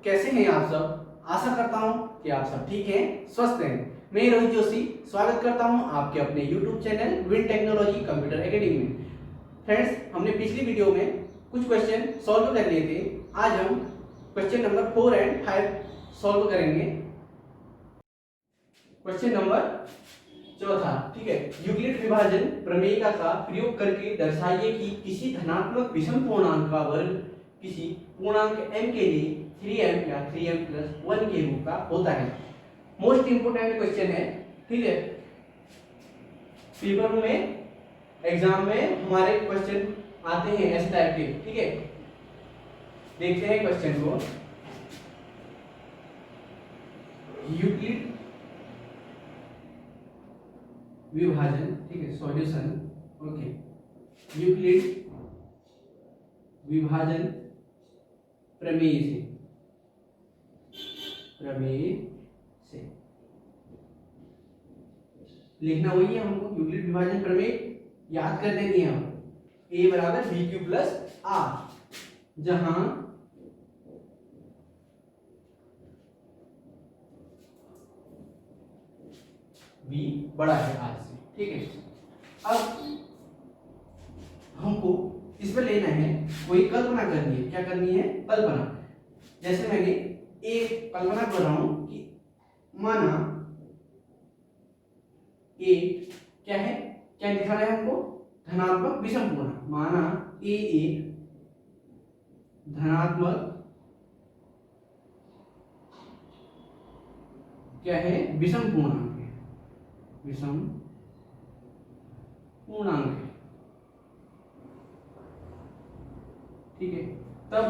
कैसे हैं आप सब। आशा करता हूं कि आप सब ठीक हैं, स्वस्थ हैं। मैं रोहित जोशी स्वागत करता हूं आपके अपने YouTube channel win technology computer academy में। फ्रेंड्स, हमने पिछली वीडियो में कुछ क्वेश्चन सॉल्व कर लिए थे। आज हम क्वेश्चन नंबर 4 एंड 5 सॉल्व करेंगे। क्वेश्चन नंबर चौथा, ठीक है। यूक्लिड विभाजन प्रमेयिका का प्रयोग करके दर्शाइए कि किसी धनात्मक विषम पूर्णांक का वर्ग किसी पूर्णांक m के लिए 3m या 3m+1 के रूप का होता है। मोस्ट इंपोर्टेंट क्वेश्चन है, ठीक है। पेपर में एग्जाम में हमारे क्वेश्चन आते हैं इस टाइप के, ठीक है। देखते हैं क्वेश्चन को। यूक्लिड विभाजन, ठीक है, सॉल्यूशन, ओके। यूक्लिड विभाजन प्रमेय से लिखना वही है हमको। यूक्लिड विभाजन प्रमेय याद कर देनी है हम। a बराबर बी क्यू प्लस आर, जहां b बड़ा है r से, ठीक है। अब हमको इसमें लेना है, कोई कल्पना करनी है। क्या करनी है? कल्पना। जैसे मैंने एक कल्पना कर रहा हूं कि माना ए क्या है, क्या दिखाना है हमको? धनात्मक विषम पूर्णांक। माना ए एक धनात्मक क्या है? विषम पूर्णांक है, विषम पूर्णांक है, ठीक है। तब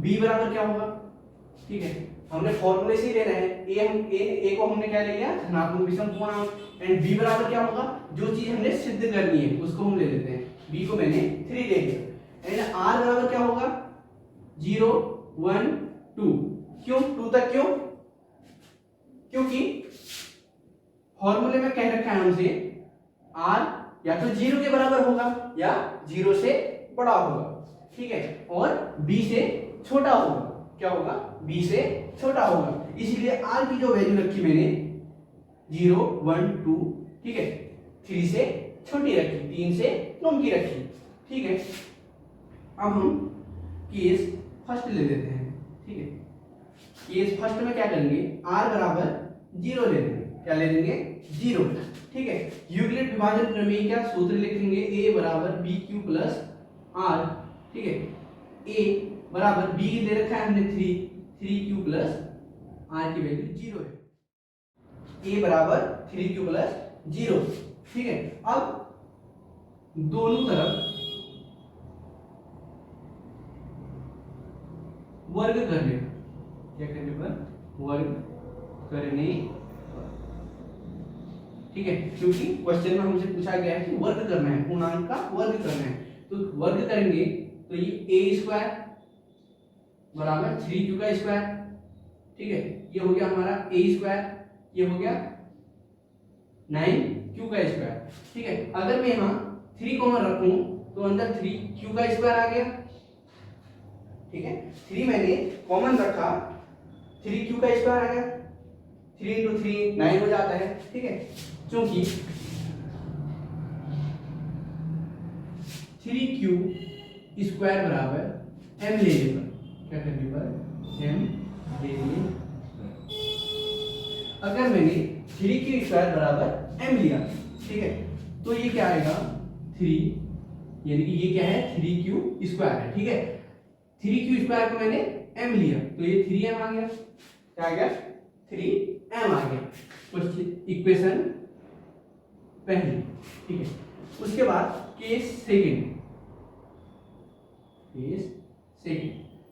b बराबर क्या होगा? ठीक है, हमने फॉर्मूले से ही लेना है। a को हमने क्या ले लिया? धनात्मक विषम पूर्णांक। एंड b बराबर क्या होगा? जो चीज हमने सिद्ध करनी है उसको हम ले लेते हैं। b को मैंने 3 ले लिया। एंड r बराबर क्या होगा? 0 1 2। क्यों 2 तक? क्यों? क्योंकि फॉर्मूले में कह रखा है हमसे r या तो 0 के बराबर होगा या 0 से बड़ा होगा, ठीक है, और b से छोटा होगा। क्या होगा? b से छोटा होगा। इसीलिए r की जो वैल्यू रखी मैंने 0 1 2, ठीक है, 3 से छोटी रखी, 3 से कम की रखी, ठीक है। अब हम केस फर्स्ट ले लेते हैं, ठीक है। केस फर्स्ट में क्या करेंगे? r बराबर 0 ले लेंगे। क्या ले लेंगे? 0, ठीक है। यूक्लिड विभाजन प्रमेय का सूत्र लिखेंगे a बराबर बी क्यू प्लस आर, ठीक है। a बराबर b दे रखा है हमने 3q प्लस r की वैल्यू 0 है। a बराबर 3q प्लस 0, ठीक है। अब दोनों तरफ वर्ग करने पर, क्या करने पर? वर्ग करने पर, ठीक है। क्योंकि क्वेश्चन में हमसे पूछा गया है कि वर्ग करना है, पूर्णांक का वर्ग करना है। तो वर्ग करेंगे तो ये a स्क्वायर बराबर 3q का स्क्वायर, ठीक है। ये हो गया हमारा a स्क्वायर, ये हो गया 9q का स्क्वायर, ठीक है। अगर मैं यहाँ 3 कॉमन रखूं तो अंदर 3q का स्क्वायर आ गया, ठीक है। 3 मैंने कॉमन रखा, 3q का स्क्वायर आ गया। 3 × 3 9 हो जाता है, ठीक है। क्योंकि 3q स्क्वायर बराबर m लेने पर, क्या करने पर? m लेने। अगर मैंने 3q स्क्वायर बराबर m लिया, ठीक है, तो ये क्या आएगा? 3, यानी कि ये क्या है? 3q स्क्वायर है, ठीक है। 3q स्क्वायर को मैंने m लिया तो ये 3m आ गया। क्या आ गया? 3m आ गया। क्वेश्चन इक्वेशन पहली, ठीक है। उसके बाद केस सेकंड,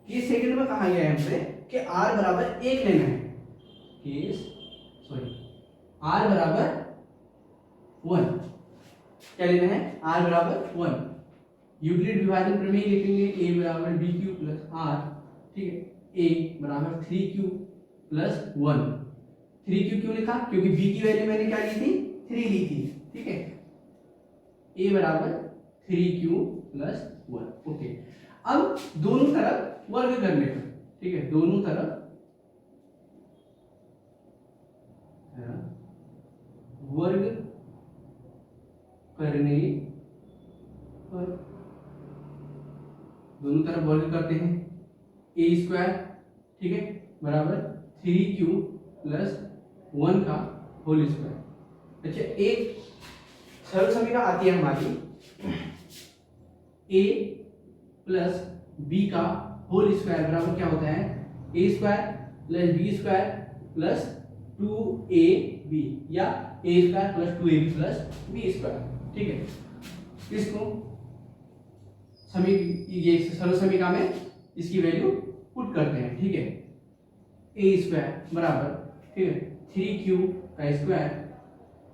ये सेकंड में कहा गया है हमसे कि r बराबर 1 लेना है। r बराबर 1, क्या लेना है? r बराबर 1। यूक्लिड विभाजन प्रमेय लिखेंगे a बराबर बी क्यू प्लस आर, ठीक है। a बराबर 3q प्लस 1। 3q क्यों लिखा? क्योंकि b की वैल्यू मैंने क्या ली थी? 3 ली थी, ठीक है। a बराबर 3q प्लस 1, ओके। अब दोनों तरफ वर्ग करने पर, ठीक है, दोनों तरफ वर्ग करने पर, दोनों तरफ वर्ग करते हैं, ए स्क्वायर, ठीक है, बराबर 3q प्लस 1 का होल स्क्वायर। अच्छा, एक सरल समीकरण आती है हमारी a प्लस बी का होल स्क्वायर बराबर क्या होता है, A square plus B square plus 2ab या A square plus 2ab plus B square, ठीक है। इसको ये सरल समीकरण में इसकी वैल्यू पुट करते हैं, ठीक है। ए स्क्वायर बराबर, ठीक है, 3q का स्क्वायर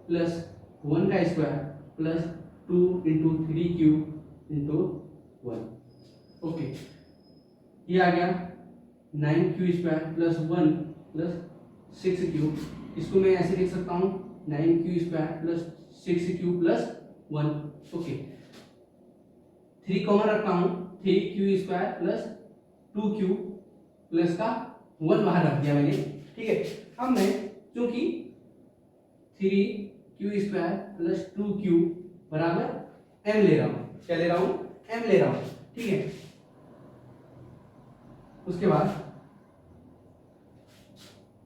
प्लस 1 का square plus 2 into 3q into 1, okay. ये आ गया 9q square plus 1 plus 6q, इसको मैं ऐसे लिख सकता हूँ 9q square plus 6q plus 1, okay. 3 common रखता हूँ, 3q square plus 2q plus का 1 बाहर रख दिया मैंने, ठीक है। अब मैं चूंकि 3q स्क्वायर प्लस 2q बराबर m ले रहा हूँ, क्या ले रहा हूँ, m ले रहा हूँ, ठीक है। उसके बाद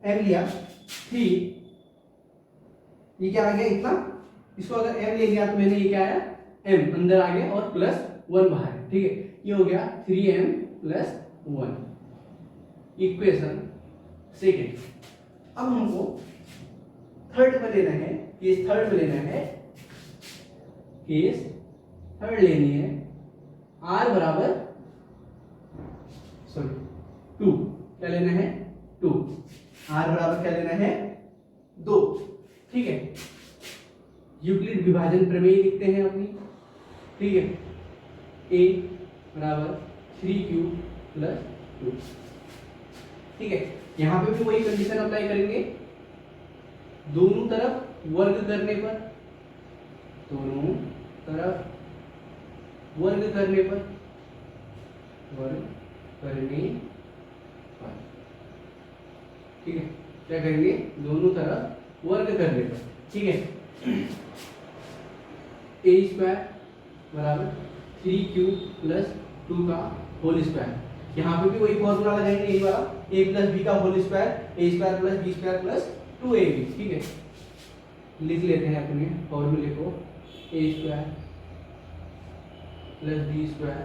m लिया 3, ये क्या आ गया इतना, इसको अगर m ले लिया तो मैंने ये क्या आया, m अंदर आ गया और प्लस 1 बाहर, ठीक है। ये हो गया 3m प्लस 1, इक्वेशन सेकेंड। अब हमको थर्ड में लेना है, केस थर्ड में लेना है, केस थर्ड लेनी है, r बराबर सॉरी 2, क्या लेना है 2, r बराबर क्या लेना है 2, ठीक है। यूक्लिड विभाजन प्रमेय लिखते हैं अपनी, ठीक है। a बराबर 3q प्लस 2, ठीक है। यहां पे भी वही कंडीशन अप्लाई करेंगे, दोनों तरफ वर्ग करने पर, दोनों तरफ वर्ग करने पर, वर्ग करने पर, ठीक है। क्या करेंगे, दोनों तरफ वर्ग करने पर, ठीक है। ए स्क्वायर बराबर 3q प्लस 2 का होल स्क्वायर, यहाँ पे भी वही फॉर्मूला लगाएंगे, यही वाला, a प्लस बी का whole square, A square plus B square plus 2ab, ठीक है। लिख लेते हैं अपने फॉर्मूले को, A square plus B square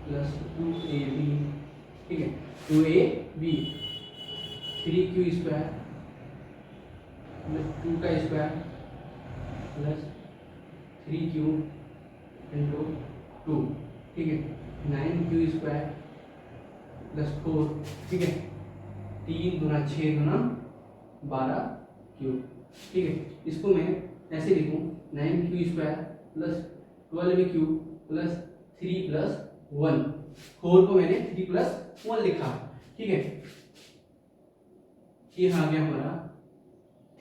plus 2ab, ठीक है, 2ab, 3q स्क्वायर प्लस 2 का स्क्वायर प्लस 3q इंटू 2, ठीक है, 9q स्क्वायर प्लस 4, ठीक है, 3 गुना 6 गुना 12q, ठीक है। इसको मैं ऐसे लिखूं 9q square plus 12q plus 3 plus 1, 4 को मैंने 3 प्लस 1 लिखा, ठीक है। ये आ गया हमारा,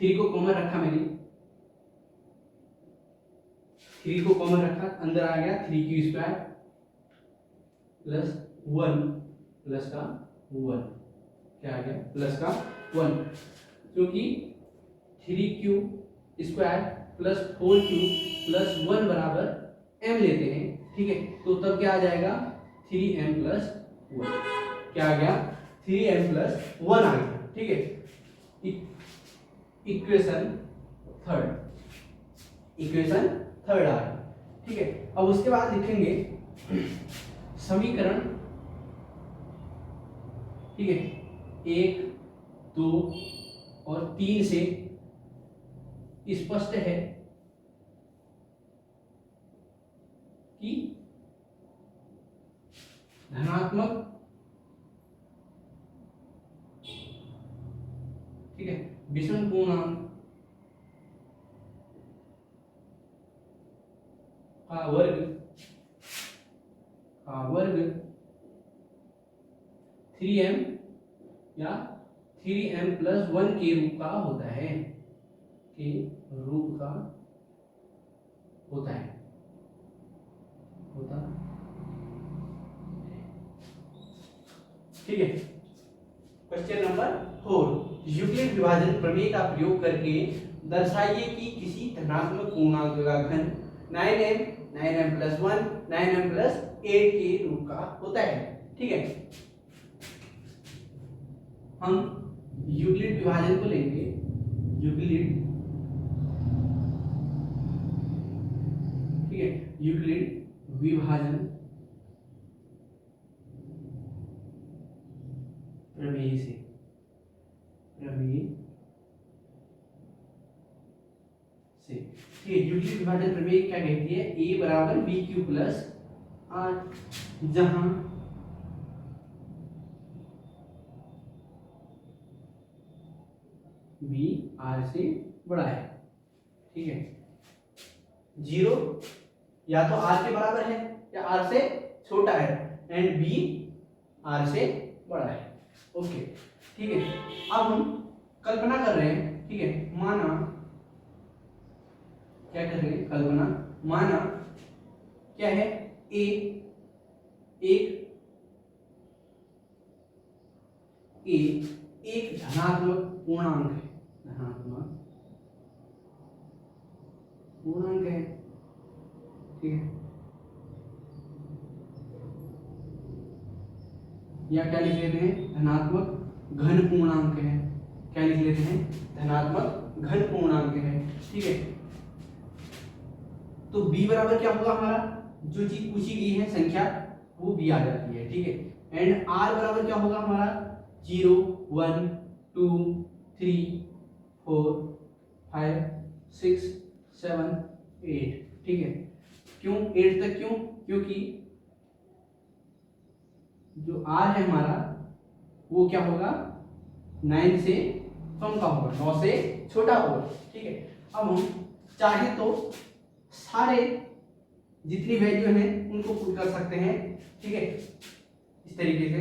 3 को कॉमन रखा मैंने, 3 को कॉमन रखा, अंदर आ गया 3q स्क्वायर प्लस 1 प्लस का 1, क्या आ गया प्लस का 1, क्योंकि 3q square plus 4q plus 1 बराबर m लेते हैं, ठीक है। तो तब क्या आ जाएगा 3m प्लस 1, क्या आ गया 3m प्लस 1 आ गया, ठीक है। इक्वेशन थर्ड आ गया, ठीक है। अब उसके बाद लिखेंगे समीकरण, ठीक है, 1, 2 और 3 से स्पष्ट है कि धनात्मक, ठीक है, विषम पूर्णांक का वर्ग 3m या 3m प्लस 1 के रूप का होता है, के रूप का होता है, ठीक है। क्वेश्चन नंबर 4, यूक्लिड विभाजन प्रमेय का प्रयोग करके दर्शाइए कि किसी धनात्मक पूर्णांक का घन 9m 9m plus 1 9m plus 8 के रूप का होता है। ठीक है, हम यूक्लिड विभाजन को लेंगे। यूक्लिड, ठीक है, यूक्लिड विभाजन प्रमेय से, ठीक है, यूक्लिड विभाजन प्रमेय क्या कहती है? a बराबर बी क्यू प्लस आर, जहां b r से बड़ा है। ठीक है, 0 या तो r के बराबर है या r से छोटा है, एंड b r से बड़ा है। ओके, ठीक है, अब हम कल्पना कर रहे हैं। ठीक है, माना, क्या कर रहे हैं? कल्पना। माना क्या है? a एक धनात्मक पूर्णांक है, धनात्मक पूर्णांक है। ठीक है, या क्या लिख लेते हैं? धनात्मक घन पूर्णांक है। क्या लिख लेते हैं? धनात्मक घन पूर्णांक है। ठीक है, तो b बराबर क्या होगा हमारा? जो चीज पूछी गई है संख्या वो b आ जाती है। ठीक है, एंड r बराबर क्या होगा हमारा? 0 1 2 3 4 5 6 7 8। ठीक है, क्यों 8 तक? क्यों? क्योंकि जो r है हमारा वो क्या होगा? 9 से कम का होगा, 9 से छोटा होगा। ठीक है, अब हम चाहे तो सारे जितनी वैल्यू हैं उनको पुट कर सकते हैं। ठीक है, इस तरीके से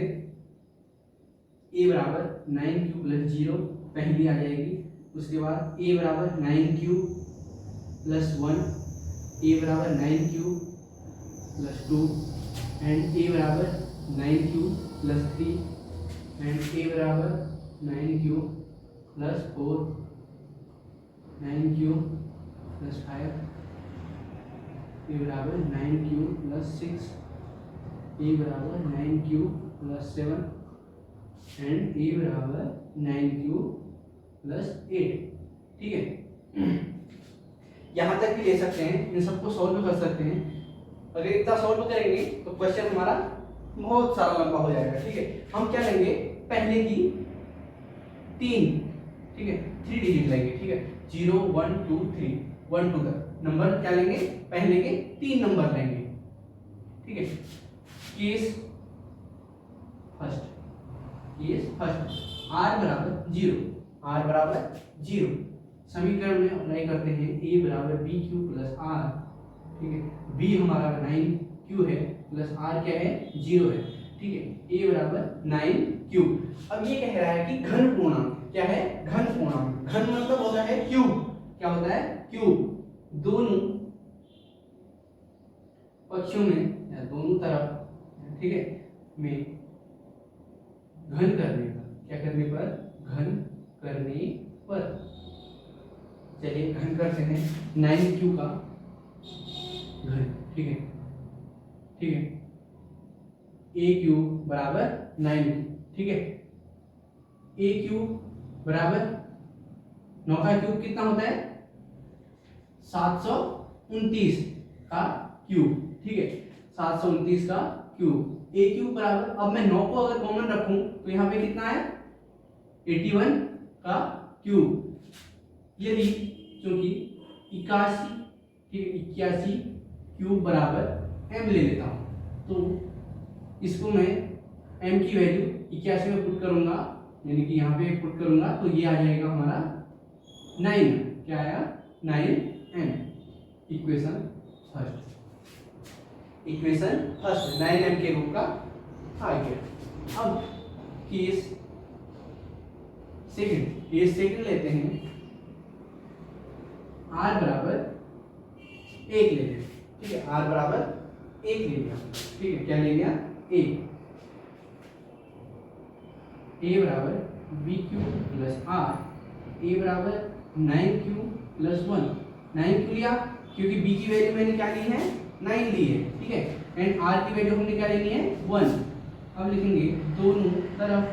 a बराबर 9q प्लस 0 पहली आ जाएगी। उसके बाद a बराबर 9q प्लस 1, a बराबर 9q प्लस 2, एंड a बराबर 9q प्लस 3, एंड a बराबर 9q plus 4, 9q plus 5, a बराबर 9q प्लस 6, a बराबर 9q प्लस 7, एंड a बराबर 9q प्लस 8। ठीक है, यहां तक भी ले सकते हैं, इन सबको सॉल्व कर सकते हैं। अगर इतना सॉल्व करेंगे तो क्वेश्चन हमारा बहुत सारा लंबा हो जाएगा। ठीक है, हम क्या लेंगे? पहले की 3, ठीक है, 3 डिजिट लेंगे। ठीक है, 0 1 2 3 1 2 तक नंबर क्या लेंगे? पहले के 3 नंबर लेंगे। ठीक है, केस फर्स्ट, r बराबर 0, r बराबर 0 समीकरण में अप्लाई करते हैं। a बराबर बी क्यू प्लस आर। ठीक है, b हमारा 9q है प्लस r क्या है? 0 है। ठीक है, a बराबर 9q। अब ये कह रहा है कि घन पूर्णांक क्या है? घन पूर्णांक। घन मतलब होता है क्यूब। क्या होता है? क्यूब। दोनों पक्षों में या दोनों तरफ, ठीक है, में घन करने पर, क्या करने पर? घन करने पर। चलिए घन करते हैं 9q का घन। ठीक है, ठीक है, a क्यूब बराबर 9q। ठीक है, a क्यूब बराबर 9 का क्यूब कितना होता है? 729 का क्यूब। ठीक है, 729 का क्यूब। a क्यूब बराबर, अब मैं 9 को अगर कॉमन रखूं तो यहाँ पे कितना है? 81 का क्यूब। यदि क्योंकि 81, ठीक है, 81 क्यूब बराबर m ले लेता हूं, तो इसको मैं m की वैल्यू 81 में पुट करूंगा, यानी कि यहाँ पे पुट करूंगा तो ये आ जाएगा हमारा 9। क्या आया? 9m। इक्वेशन फर्स्ट 9m के रूप का आ गया। अब केस सेकंड लेते हैं। r बराबर 1 ले लेते हैं। ठीक है, r बराबर 1 ले लिया। ठीक है, क्या ले लिया? 1। a बराबर B Q plus R, a बराबर 9q प्लस 1। 9 क्यों लिया? क्योंकि b की वैल्यू मैंने क्या ली है? 9 ली है, ठीक है। एंड r की वैल्यू हमने क्या लेनी है? 1। अब लिखेंगे दोनों तरफ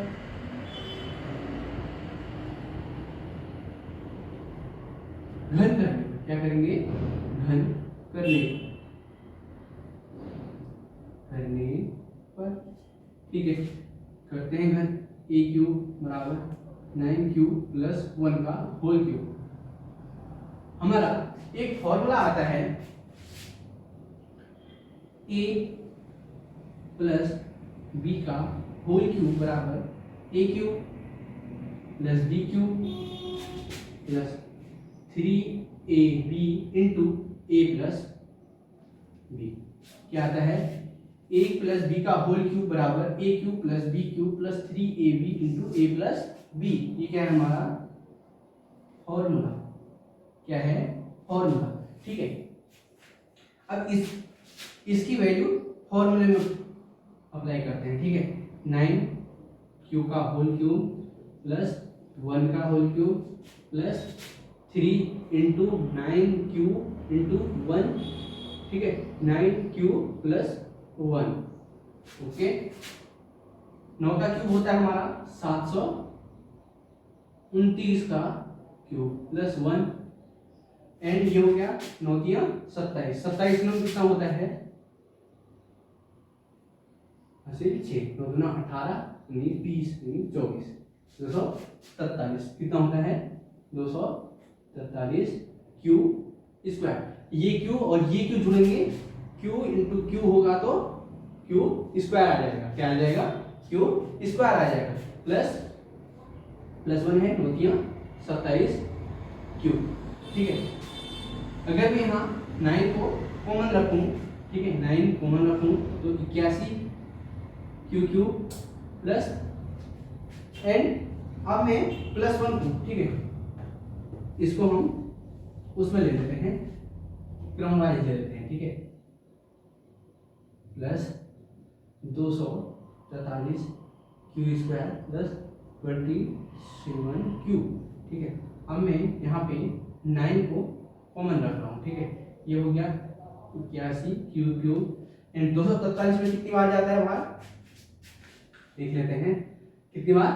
घन कर ले। क्या करेंगे? घन कर ले, करने पर, ठीक है। करते हैं घन। ए क्यूब बराबर 9q प्लस 1 का होल क्यूब। हमारा एक फॉर्मूला आता है a प्लस b का होल क्यूब बराबर a cube plus b cube plus 3ab into a plus b। क्या आता है? a प्लस b का होल क्यूब बराबर a cube plus b cube plus 3ab into a plus b। ये क्या है हमारा? फॉर्मूला। क्या है? फॉर्मूला, ठीक है। अब इसकी वैल्यू फॉर्मूले में अप्लाई करते हैं, ठीक है। 9q का होल क्यूब प्लस 1 का whole cube plus 3 into 9q into 1, ठीक है। 9q plus 1, okay. 9 का क्यूब होता है हमारा 729 का क्यूब प्लस 1 एंड ये हो गया 9 तिया 27। 27 में कितना होता है? 6 9 दूना 18 20 24 243। कितना होता है? 243 क्यू स्क्वायर। ये क्यू और ये क्यू जुड़ेंगे, क्यू इंटू क्यू होगा तो क्यू स्क्वायर आ जाएगा। क्या आ जाएगा? क्यू स्क्वायर आ जाएगा। प्लस 1 है 9 तिया 27 क्यू, ठीक है। अगर मैं यहाँ 9 को कॉमन रखूं, ठीक है, 9 कॉमन रखूं तो 81 क्यू क्यूब प्लस एंड अब मैं प्लस 1 को, ठीक है, इसको हम उसमें ले लेते हैं, क्रम वाइज ले लेते हैं, ठीक है। Plus 243 Q square plus 27 Q, ठीक है। अब मैं यहाँ पे 9 को कॉमन रख रहा हूँ, ठीक है। ये हो गया 81 क्यू क्यूब एंड 243 में कितनी बार जाता है बाहर? देख लेते हैं कितनी बार?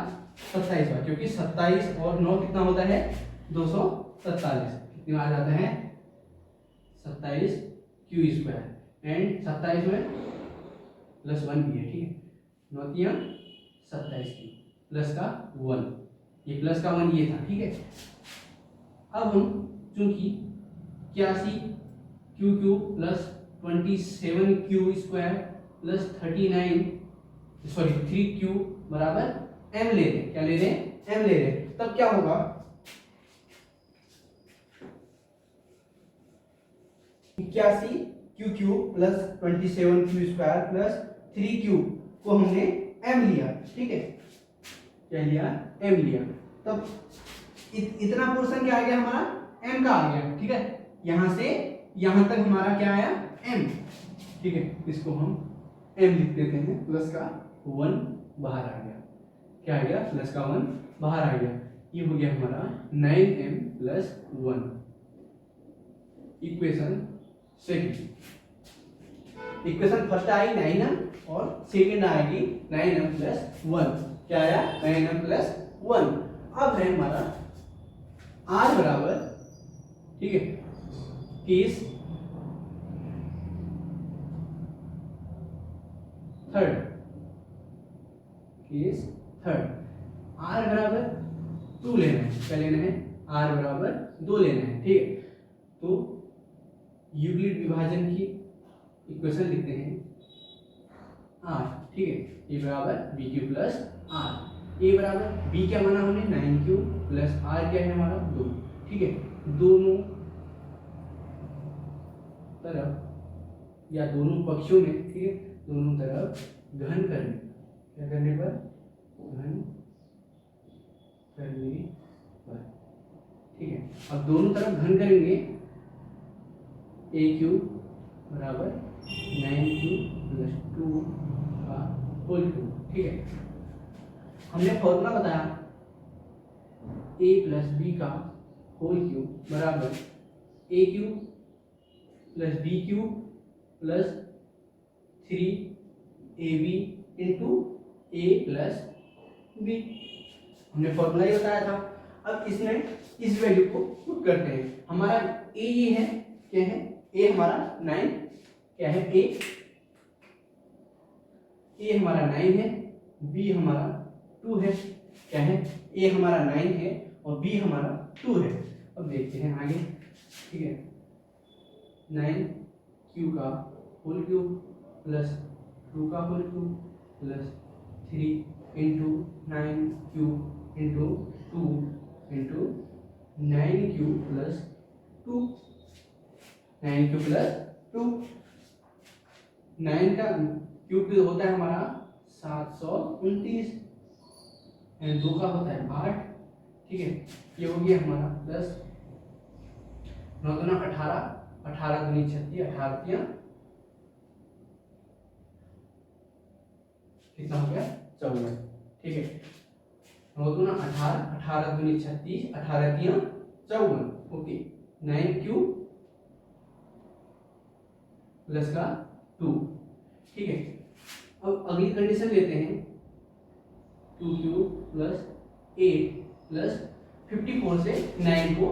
27 बार, क्योंकि 27 और 9 कितना होता है? 247। कितनी बार जाता है? 27 क्यू स्क्वायर एंड 27 में प्लस 1 भी है, ठीक है। 9 तिया 27 क्यू प्लस का 1, ये प्लस का 1 ये था, ठीक है। अब हम चूंकि 81 Q cube plus 27 Q square plus 3 Q बराबर m ले रहे। क्या ले रहे? m ले रहे। तब क्या होगा? 81 Q cube plus 27 Q square plus 3 Q को हमने m लिया, ठीक है। क्या लिया? m लिया। तब इतना पोर्शन क्या आ गया हमारा? m का आ गया, ठीक है। यहां से यहां तक हमारा क्या आया? m, ठीक है। इसको हम m लिख देते हैं, प्लस का 1 बाहर आ गया। क्या आ गया? प्लस का 1 बाहर आ गया। ये हो गया हमारा 9m plus 1। Equation second. Equation first आई 9m और सेकंड आएगी 9m प्लस 1। क्या आया? 9m plus 1। अब है हमारा r बराबर, ठीक है, case third. Case third, r बराबर 2 लेना है। क्या लेना है? r बराबर 2 लेना है, ठीक है। तो यूक्लिड विभाजन की इक्वेशन लिखते हैं r, ठीक है। a बराबर B Q plus r। a बराबर b क्या माना हमने? 9q प्लस r क्या है हमारा? 2, ठीक है। दोनों तरफ या दोनों पक्षों में, ठीक है, दोनों तरफ घन करने। क्या करने पर? घन करने पर, ठीक है। अब दोनों तरफ घन करेंगे। a क्यूब बराबर 9q प्लस 2 का होल क्यूब, ठीक है। हमने फॉर्मूला बताया a प्लस बी का होल क्यूब बराबर A cube plus B cube plus 3ab into A plus B. हमने फॉर्मूला ही बताया था। अब इसमें इस वैल्यू को पुट करते हैं। हमारा ए ये है, क्या है, ए हमारा 9, क्या है, ए हमारा 9 है, बी हमारा 2 है, क्या है, ए हमारा 9 है और बी हमारा 2 है। अब देखते हैं आगे, ठीक है, 9 क्यू का होल क्यूब प्लस 2 का whole cube plus 3 into 9 cube into 2 into 9 cube plus 2, 9 cube plus 2, 9 का क्यूब होता है हमारा 729 एंड 2 का होता है 8, ठीक है। ये हो गया हमारा प्लस 9 दूना 18, 18 दूनी 36, 18 तिया कितना हो गया 14, ठीक है। 9 दूना 18, 18 दूनी 36, 18 तिया 54, ओके। 9 क्यूब प्लस का 2, ठीक है। अब अगली कंडीशन लेते हैं, 2 क्यूब प्लस 8 प्लस 54 से 9 को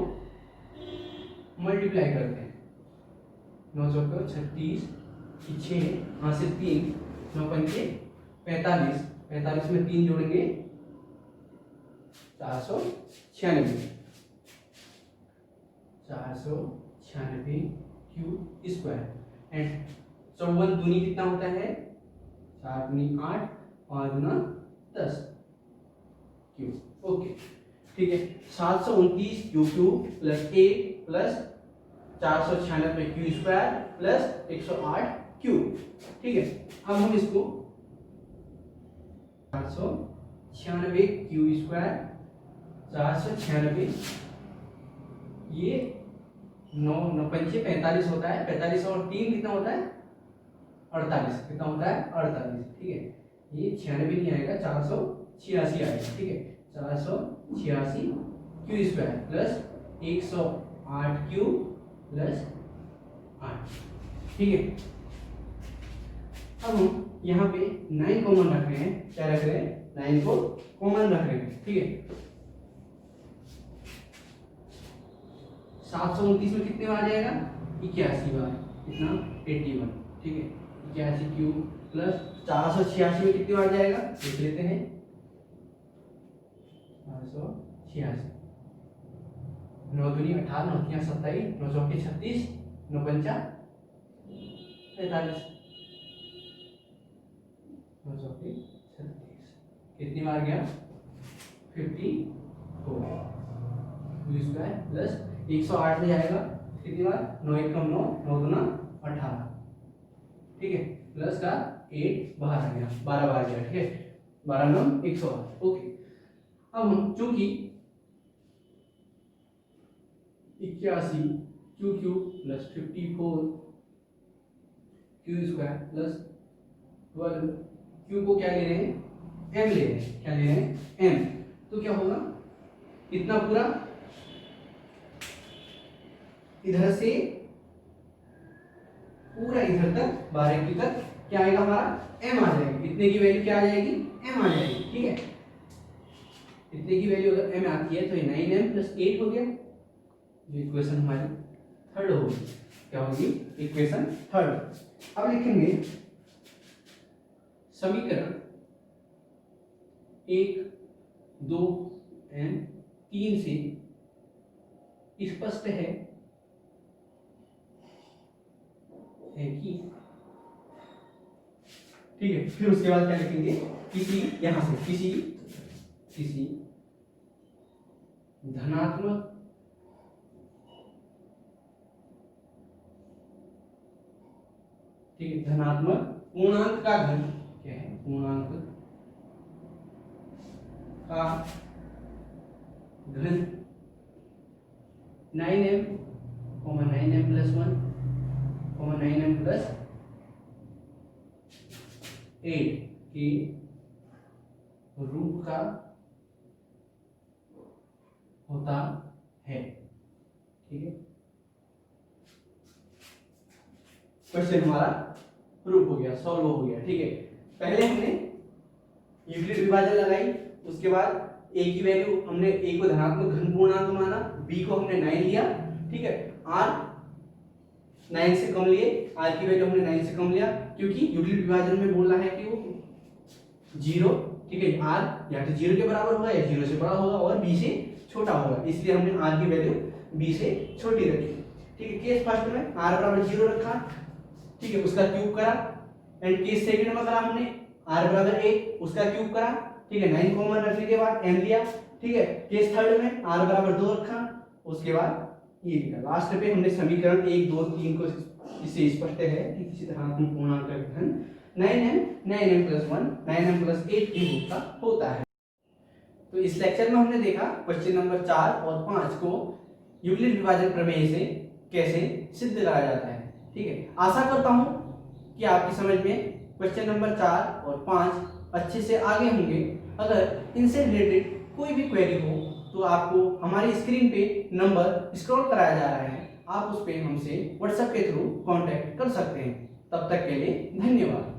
मल्टीप्लाई करते हैं। 9 चौका 36, 6 यहाँ से 3, 9 पंचे 45, 45 में 3 जोड़ेंगे 496, 496 क्यूब स्क्वायर एंड 54 दूनी कितना होता है 4 दूनी 8, 5 दूना 10 क्यूब, ओके, ठीक है। 729 cube plus 8 plus 496 Q square plus 108 cube, ठीक है। अब हम इसको 496 क्यू स्क्वायर 496, ये 9 9 पंचे 45 होता है, 45 और 3 कितना होता है 48, कितना होता है 48, ठीक है। ये 96 नहीं आएगा, 486 आएगा, ठीक है। 486 Q square plus 108 Q plus 8, ठीक है। अब हम यहाँ पे 9 कॉमन रख रहे हैं, क्या रख रहे हैं 9 को कॉमन रख रहे हैं, ठीक है। 729 में कितने बार आ जाएगा 81 बार, कितना 81, ठीक है। 81 क्यूब प्लस 486 में कितनी बार जाएगा देख लेते हैं, 486, 9 दूनी 18, 9 तिया 27, 9 चौके 36, 9 पंचा 45, 9 चौके 36, कितनी बार गया 54 क्यू स्क्वायर प्लस 108 में जाएगा कितनी बार 9 1 कम 9, 9 दूना 18, ठीक है, प्लस का 8 बाहर आ गया, 12 बाहर गया, ठीक है, 12 9 108, ओके। अब हम चूंकि 81 Q cube plus 54 Q square plus 12 Q को क्या ले रहे हैं m ले रहे हैं, क्या ले रहे हैं m, तो क्या होगा इतना पूरा इधर से पूरा इधर तक 12 की तक क्या आएगा हमारा m आ जाएगी, इतने की वैल्यू क्या आ जाएगी m आ जाएगी, ठीक है। इतने की वैल्यू अगर m आती है तो ये 9m प्लस 8 हो गया, जो इक्वेशन हमारी थर्ड होगी, क्या होगी इक्वेशन थर्ड। अब लिखेंगे समीकरण 1 2 एंड 3 से स्पष्ट है कि, ठीक है। फिर उसके बाद क्या लिखेंगे, किसी यहां से किसी धनात्मक ठीक है, धनात्मक पूर्णांक का घन, क्या है पूर्णांक का घन 9m 9m plus 1 9m plus 8 के रूप का होता है, ठीक है, क्वेश्चन हमारा प्रूफ हो गया, सॉल्व हो गया। ठीक है, पहले हमने यूक्लिड विभाजन लगाई, उसके बाद a की वैल्यू हमने a को धनात्मक घन पूर्णांक माना, b को हमने 9 लिया। ठीक है, r 9 से कम लिए, r की वैल्यू हमने 9 से कम लिया क्योंकि यूक्लिड विभाजन में बोलना है कि वो 0, ठीक है, r या तो 0 के बराबर होगा या 0 से बड़ा होगा और b से छोटा होगा, इसलिए हमने r की वैल्यू b से छोटी रखी। ठीक है, केस फर्स्ट में r बराबर 0 रखा, ठीक है, उसका क्यूब करा। एंड केस सेकंड में करा हमने r बराबर 1, उसका क्यूब करा। ठीक है, 9 कॉमन रखने के बाद m लिया। ठीक है, केस थर्ड में r बराबर 2 रखा, उसके बाद ये लिखा। लास्ट पे हमने समीकरण 1 2 3 को इससे स्पष्ट है कि किसी धनात्मक पूर्णांक का घन 9m + 1 9m + 8 के रूप का होता है। तो इस लेक्चर में हमने देखा क्वेश्चन नंबर 4 और 5 को यूक्लिड विभाजन प्रमेय से कैसे सिद्ध कराया जाता है। ठीक है, आशा करता हूं कि आपकी समझ में क्वेश्चन नंबर 4 और 5 अच्छे से आगे होंगे। अगर इनसे रिलेटेड कोई भी क्वेरी हो तो आपको हमारी स्क्रीन पे नंबर स्क्रॉल कराया जा रहा है, आप उस पे हमसे व्हाट्सएप के थ्रू कांटेक्ट कर सकते हैं। तब तक के लिए धन्यवाद।